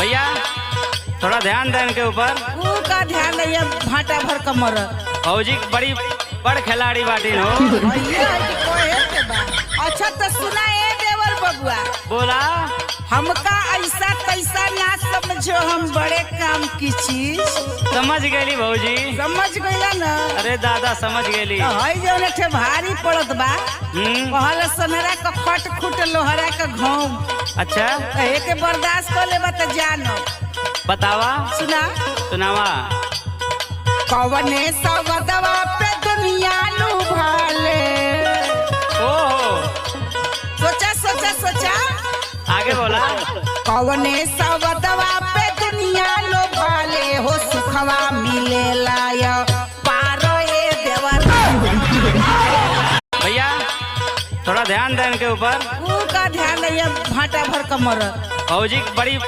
भैया थोड़ा ध्यान दें इनके ऊपर। ऊ का ध्यान नहीं है, भाटा भर कमर। फौजी बड़ी बड़ खिलाड़ी बाटी हो। अच्छा तो सुना है देवर बबुआ, बोला हमका ऐसा कैसा ना समझो, हम बड़े काम की चीज समझ गेली भौजी। समझ गईला ना। अरे दादा समझ गेली। हई जौन ठे भारी पड़त बा, पहले सोनरा का खट खुट लोहरा का घाव। अच्छा के बर्दाश्त कर लेबा त जानो। बतावा सुना सुनावा। कवने सवदवा पे दुनिया लुभाले। ओहो सोचा सोचा सोचा आगे बोला। कवने सवदवा पे दुनिया लुभाले हो, सुखवा मिलेला या पारो ए देवर। भैया थोड़ा ध्यान दें इनके ऊपर। ऊ का ध्यान नहीं है, भाटा भर कमर। फौजी बड़ी